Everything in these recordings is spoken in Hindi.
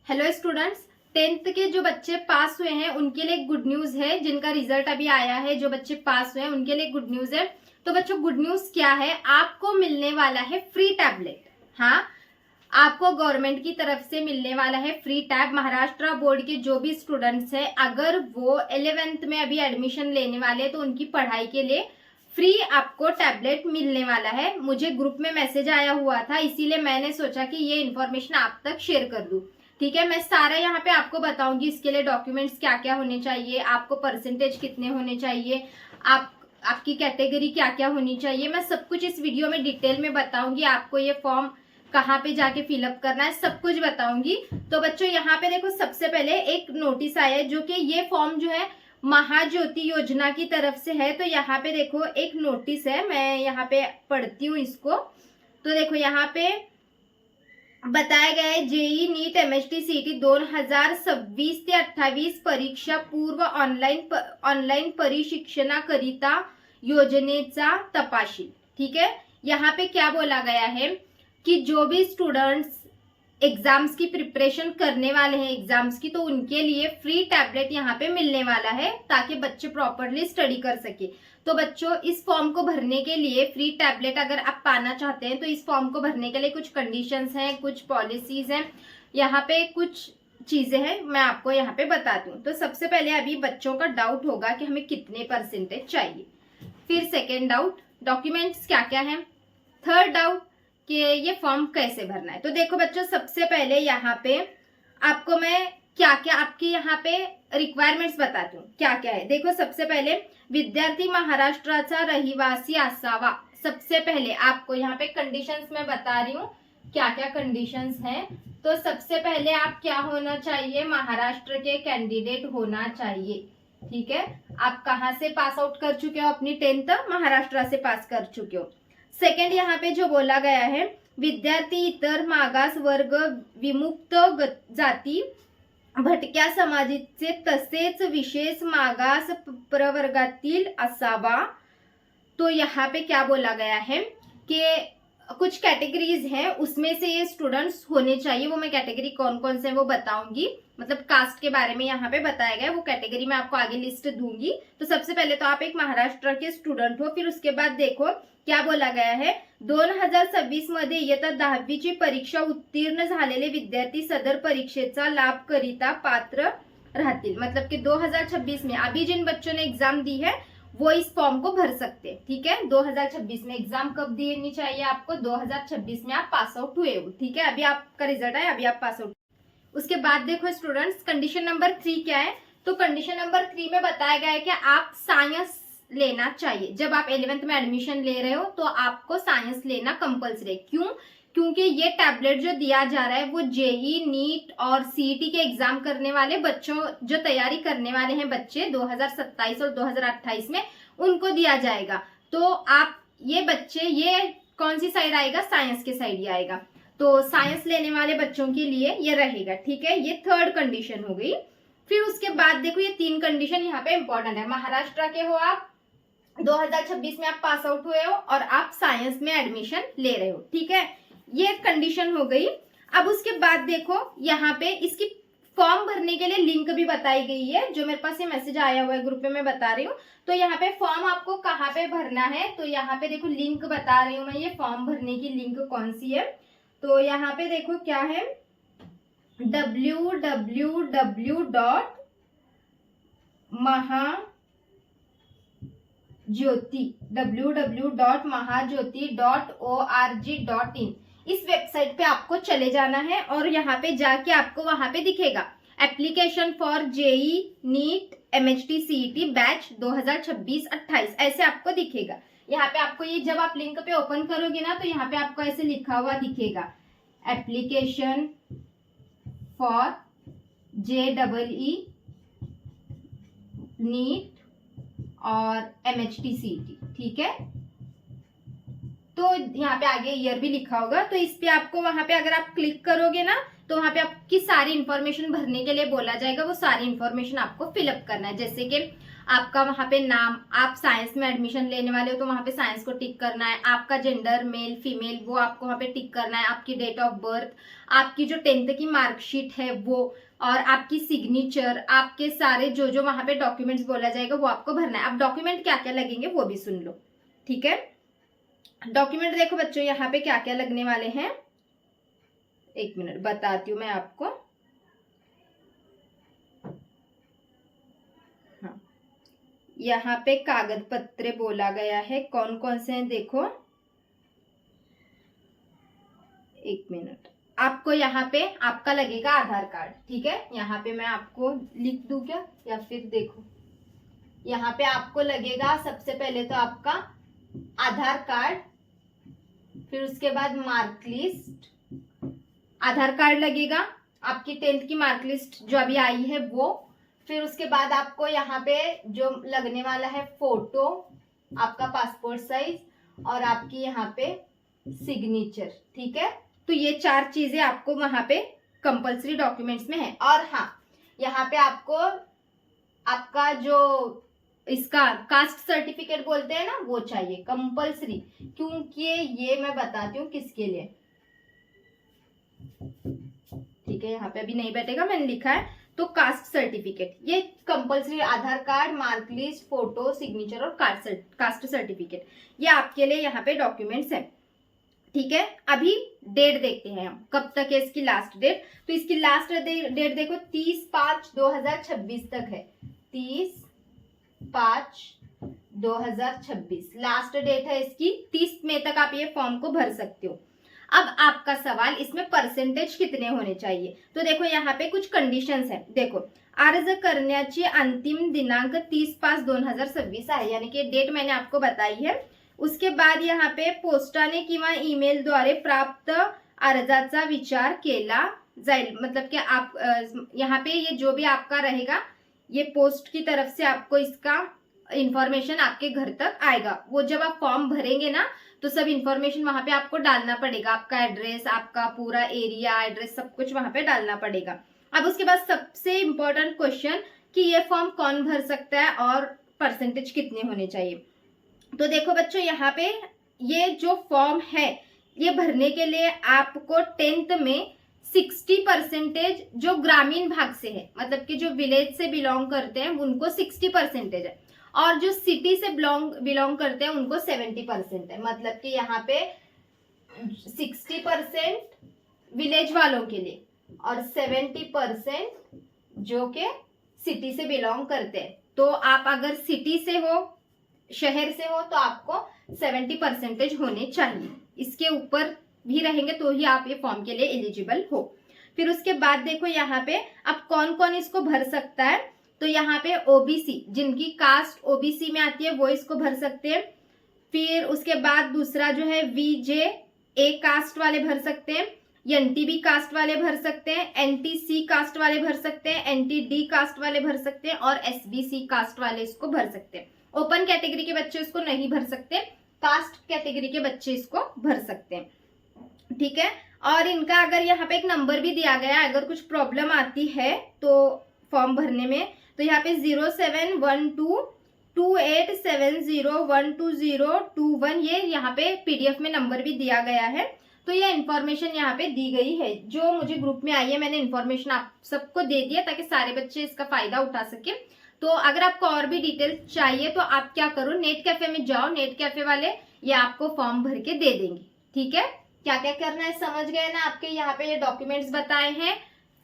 हेलो स्टूडेंट्स, टेंथ के जो बच्चे पास हुए हैं उनके लिए गुड न्यूज है। जिनका रिजल्ट अभी आया है, जो बच्चे पास हुए हैं उनके लिए गुड न्यूज है। तो बच्चों, गुड न्यूज क्या है? आपको मिलने वाला है फ्री टैबलेट। हाँ, आपको गवर्नमेंट की तरफ से मिलने वाला है फ्री टैब। महाराष्ट्र बोर्ड के जो भी स्टूडेंट्स हैं, अगर वो 11th में अभी एडमिशन लेने वाले हैं तो उनकी पढ़ाई के लिए फ्री आपको टैबलेट मिलने वाला है। मुझे ग्रुप में मैसेज आया हुआ था, इसीलिए मैंने सोचा कि ये इन्फॉर्मेशन आप तक शेयर कर दूं। ठीक है, मैं सारा यहाँ पे आपको बताऊंगी। इसके लिए डॉक्यूमेंट्स क्या क्या होने चाहिए, आपको परसेंटेज कितने होने चाहिए, आपकी कैटेगरी क्या क्या होनी चाहिए, मैं सब कुछ इस वीडियो में डिटेल में बताऊंगी। आपको ये फॉर्म कहाँ पे जाके फिलअप करना है, सब कुछ बताऊंगी। तो बच्चों, यहाँ पे देखो, सबसे पहले एक नोटिस आया है, जो कि ये फॉर्म जो है महाज्योति योजना की तरफ से है। तो यहाँ पे देखो एक नोटिस है, मैं यहाँ पे पढ़ती हूँ इसको। तो देखो यहाँ पे बताया गया है, जेई नीट एमएचटी सीईटी 2026 ते 28 परीक्षा पूर्व ऑनलाईन परिशिक्षणाकरिता योजनेचा तपशील। ठीक है, यहाँ पे क्या बोला गया है कि जो भी स्टूडेंट्स एग्जाम्स की प्रिपरेशन करने वाले हैं एग्जाम्स की, तो उनके लिए फ्री टैबलेट यहाँ पे मिलने वाला है, ताकि बच्चे प्रॉपरली स्टडी कर सके। तो बच्चों, इस फॉर्म को भरने के लिए फ्री टैबलेट अगर आप पाना चाहते हैं, तो इस फॉर्म को भरने के लिए कुछ कंडीशंस हैं, कुछ पॉलिसीज हैं, यहाँ पे कुछ चीजें हैं, मैं आपको यहाँ पे बताती हूँ। तो सबसे पहले अभी बच्चों का डाउट होगा कि हमें कितने परसेंटेज चाहिए। फिर सेकेंड डाउट, डॉक्यूमेंट्स क्या क्या है। थर्ड डाउट कि ये फॉर्म कैसे भरना है। तो देखो बच्चों, सबसे पहले यहाँ पे आपको मैं क्या क्या आपकी यहाँ पे रिक्वायरमेंट्स बताती हूँ क्या क्या है। देखो, सबसे पहले विद्यार्थी महाराष्ट्राचा रहिवासी असावा। सबसे पहले आपको यहाँ पे कंडीशंस में बता रही हूँ क्या क्या कंडीशंस हैं। तो सबसे पहले आप क्या होना चाहिए, महाराष्ट्र के कैंडिडेट होना चाहिए। ठीक है, आप कहाँ से पास आउट कर चुके हो अपनी 10th? महाराष्ट्र से पास कर चुके हो। सेकंड, यहाँ पे जो बोला गया है, विद्यार्थी इतर मागास वर्ग, विमुक्त जाती, भटक्या समाजाचे तसेच विशेष मागास प्रवर्गातील असावा। तो यहाँ पे क्या बोला गया है कि कुछ कैटेगरीज हैं, उसमें से ये स्टूडेंट्स होने चाहिए। वो मैं कैटेगरी कौन कौन से वो बताऊंगी, मतलब कास्ट के बारे में यहाँ पे बताया गया है, वो कैटेगरी मैं आपको आगे लिस्ट दूंगी। तो सबसे पहले तो आप एक महाराष्ट्र के स्टूडेंट हो। फिर उसके बाद देखो क्या बोला गया है, 2026 मध्ये इयत्ता 10वीची परीक्षा उत्तीर्ण झालेले विद्यार्थी सदर परीक्षेचा लाभ करिता पात्र रहतील। मतलब कि 2026 में अभी जिन बच्चों ने एग्जाम दी है वो इस फॉर्म को भर सकते हैं। ठीक है, 2026 में एग्जाम कब देनी चाहिए आपको? 2026 में आप पास आउट हुए हो। ठीक है, अभी आपका रिजल्ट है, अभी आप पास आउट। उसके बाद देखो स्टूडेंट्स, कंडीशन नंबर 3 क्या है। तो कंडीशन नंबर 3 में बताया गया है कि आप साइंस लेना चाहिए। जब आप 11th में एडमिशन ले रहे हो तो आपको साइंस लेना कंपल्सरी है। क्यों? क्योंकि ये टैबलेट जो दिया जा रहा है वो जेई नीट और सीईटी के एग्जाम करने वाले बच्चों, जो तैयारी करने वाले हैं बच्चे 2027 और 2028 में, उनको दिया जाएगा। तो आप ये बच्चे, ये कौन सी साइड आएगा? साइंस के साइड ही आएगा। तो साइंस लेने वाले बच्चों के लिए ये रहेगा। ठीक है, ये थर्ड कंडीशन हो गई। फिर उसके बाद देखो, ये 3 कंडीशन यहाँ पे इंपॉर्टेंट है। महाराष्ट्र के हो आप, 2026 में आप पास आउट हुए हो और आप साइंस में एडमिशन ले रहे हो। ठीक है, ये कंडीशन हो गई। अब उसके बाद देखो, यहाँ पे इसकी फॉर्म भरने के लिए लिंक भी बताई गई है, जो मेरे पास ये मैसेज आया हुआ है ग्रुप में, मैं बता रही हूँ। तो यहाँ पे फॉर्म आपको कहाँ पे भरना है, तो यहाँ पे देखो लिंक बता रही हूँ मैं, ये फॉर्म भरने की लिंक कौन सी है। तो यहाँ पे देखो क्या है, www.mahajyoti.org.in। इस वेबसाइट पे आपको चले जाना है और यहाँ पे जाके आपको वहां पे दिखेगा application for JEE NEET MHT CET batch 2026-28, ऐसे आपको दिखेगा। यहाँ पे आपको ये, जब आप लिंक पे ओपन करोगे ना, तो यहाँ पे आपको ऐसे लिखा हुआ दिखेगा, एप्लीकेशन फॉर JEE नीट और एमएचटी सीईटी। ठीक है, तो यहाँ पे आगे ईयर भी लिखा होगा। तो इस पे आपको, वहां पे अगर आप क्लिक करोगे ना, तो वहां पे आपकी सारी इंफॉर्मेशन भरने के लिए बोला जाएगा। वो सारी इंफॉर्मेशन आपको फिलअप करना है, जैसे कि आपका वहाँ पे नाम, आप साइंस में एडमिशन लेने वाले हो तो वहाँ पे साइंस को टिक करना है, आपका जेंडर मेल फीमेल वो आपको वहाँ पे टिक करना है, आपकी डेट ऑफ बर्थ, आपकी जो 10th की मार्कशीट है वो, और आपकी सिग्नेचर, आपके सारे जो जो वहाँ पे डॉक्यूमेंट्स बोला जाएगा वो आपको भरना है। अब डॉक्यूमेंट क्या क्या लगेंगे वो भी सुन लो, ठीक है। डॉक्यूमेंट देखो बच्चों यहाँ पे क्या क्या लगने वाले हैं, एक मिनट बताती हूँ मैं आपको। हाँ, यहाँ पे कागज पत्र बोला गया है, कौन कौन से हैं देखो, एक मिनट। आपको यहाँ पे आपका लगेगा आधार कार्ड, ठीक है। यहाँ पे मैं आपको लिख दूं क्या, या फिर देखो यहाँ पे आपको लगेगा सबसे पहले तो आपका आधार कार्ड, फिर उसके बाद मार्कलिस्ट, आधार कार्ड लगेगा, आपकी 10th की मार्कलिस्ट जो अभी आई है वो, फिर उसके बाद आपको यहाँ पे जो लगने वाला है फोटो, आपका पासपोर्ट साइज, और आपकी यहाँ पे सिग्नेचर, ठीक है। तो ये 4 चीजें आपको वहां पे कंपलसरी डॉक्यूमेंट्स में है। और हाँ, यहाँ पे आपको आपका जो इसका कास्ट सर्टिफिकेट बोलते हैं ना वो चाहिए कंपलसरी, क्योंकि ये मैं बताती हूँ किसके लिए, ठीक है। यहाँ पे अभी नहीं बैठेगा, मैंने लिखा है तो कास्ट सर्टिफिकेट ये कंपलसरी, आधार कार्ड, मार्कलिस्ट, फोटो, सिग्नेचर और कास्ट सर्टिफिकेट, ये आपके लिए यहाँ पे डॉक्यूमेंट्स है, ठीक है। अभी डेट देखते हैं हम कब तक है इसकी लास्ट डेट। तो इसकी लास्ट डेट देखो 30/5/2026 तक है, 30/5/2026 लास्ट डेट है इसकी। 30 मई तक आप ये फॉर्म को भर सकते हो। अब आपका सवाल, इसमें परसेंटेज कितने होने चाहिए, तो देखो यहाँ पे कुछ कंडीशंस है। देखो, अर्ज करण्याची अंतिम दिनांक 30/5/2026 आहे, यानी कि डेट मैंने आपको बताई है। उसके बाद यहाँ पे पोस्टाने किंवा ईमेल द्वारे प्राप्त अर्जाचा विचार केला जाईल, मतलब कि आप यहाँ पे ये जो भी आपका रहेगा ये पोस्ट की तरफ से आपको इसका इंफॉर्मेशन आपके घर तक आएगा। वो जब आप फॉर्म भरेंगे ना तो सब इंफॉर्मेशन वहां पे आपको डालना पड़ेगा, आपका एड्रेस, आपका पूरा एरिया एड्रेस सब कुछ वहां पे डालना पड़ेगा। अब उसके बाद सबसे इम्पोर्टेंट क्वेश्चन कि ये फॉर्म कौन भर सकता है और परसेंटेज कितने होने चाहिए। तो देखो बच्चों, यहाँ पे ये जो फॉर्म है ये भरने के लिए आपको 10th में 60% जो ग्रामीण भाग से है, मतलब कि जो विलेज से बिलोंग करते हैं उनको 60% है, और जो सिटी से बिलोंग करते हैं उनको 70% है। मतलब कि यहाँ पे 60% विलेज वालों के लिए और 70% जो के सिटी से बिलोंग करते हैं। तो आप अगर सिटी से हो, शहर से हो, तो आपको 70% होने चाहिए, इसके ऊपर भी रहेंगे तो ही आप ये फॉर्म के लिए एलिजिबल हो। फिर उसके बाद देखो यहाँ पे अब कौन कौन इसको भर सकता है, तो यहाँ पे ओबीसी, जिनकी कास्ट ओबीसी में आती है वो इसको भर सकते हैं। फिर उसके बाद दूसरा जो है वीजे ए कास्ट वाले भर सकते हैं, एनटीबी कास्ट वाले भर सकते हैं, एनटीसी कास्ट वाले भर सकते हैं, एनटीडी कास्ट वाले भर सकते हैं, और एसबीसी कास्ट वाले इसको भर सकते हैं। ओपन कैटेगरी के बच्चे इसको नहीं भर सकते, कास्ट कैटेगरी के बच्चे इसको भर सकते हैं, ठीक है। और इनका अगर यहाँ पे एक नंबर भी दिया गया है, अगर कुछ प्रॉब्लम आती है तो फॉर्म भरने में, तो यहाँ पे 071228701201 ये यहाँ पे पीडीएफ में नंबर भी दिया गया है। तो ये इन्फॉर्मेशन यहाँ पे दी गई है जो मुझे ग्रुप में आई है, मैंने इन्फॉर्मेशन आप सबको दे दिया ताकि सारे बच्चे इसका फायदा उठा सके। तो अगर आपको और भी डिटेल चाहिए तो आप क्या करो, नेट कैफे में जाओ, नेट कैफे वाले ये आपको फॉर्म भर के दे देंगे, ठीक है। क्या क्या करना है समझ गए ना। आपके यहाँ पे ये डॉक्यूमेंट्स बताए हैं,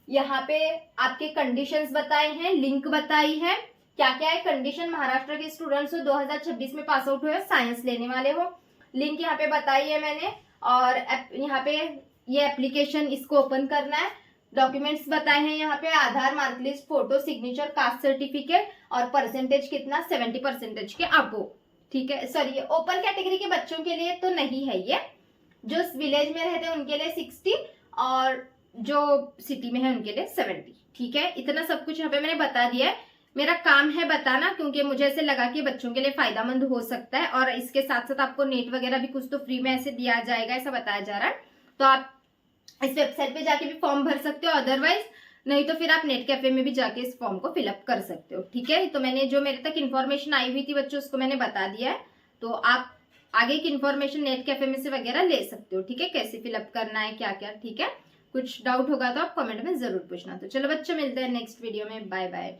यहाँ पे आपके कंडीशंस बताए हैं, लिंक बताई है। क्या क्या है कंडीशन, महाराष्ट्र के स्टूडेंट्स हो, 2026 में पास आउट हुए, साइंस लेने वाले हो, लिंक यहाँ पे बताई है मैंने। और यहाँ पे ये एप्लीकेशन इसको ओपन करना है, डॉक्यूमेंट्स बताए हैं यहाँ पे, Aadhaar, marklist, photo, signature, caste certificate, और परसेंटेज कितना 70% के अबो, ठीक है। सॉरी, ये ओपन कैटेगरी के बच्चों के लिए तो नहीं है, ये जो विलेज में रहते हैं उनके लिए 60 और जो सिटी में है उनके लिए 70, ठीक है। इतना सब कुछ यहाँ पे मैंने बता दिया है, मेरा काम है बताना, क्योंकि मुझे ऐसे लगा कि बच्चों के लिए फायदामंद हो सकता है। और इसके साथ साथ आपको नेट वगैरह भी कुछ तो फ्री में ऐसे दिया जाएगा, ऐसा बताया जा रहा है। तो आप इस वेबसाइट पे जाके भी फॉर्म भर सकते हो, अदरवाइज नहीं तो फिर आप नेट कैफे में भी जाके इस फॉर्म को फिलअप कर सकते हो। ठीक है, तो मैंने जो मेरे तक इन्फॉर्मेशन आई हुई थी बच्चों उसको मैंने बता दिया है, तो आप आगे की इन्फॉर्मेशन नेट कैफे में से वगैरह ले सकते हो। ठीक है, कैसे फिलअप करना है क्या क्या। ठीक है, कुछ डाउट होगा तो आप कमेंट में जरूर पूछना। तो चलो बच्चों, मिलते हैं नेक्स्ट वीडियो में। Bye bye.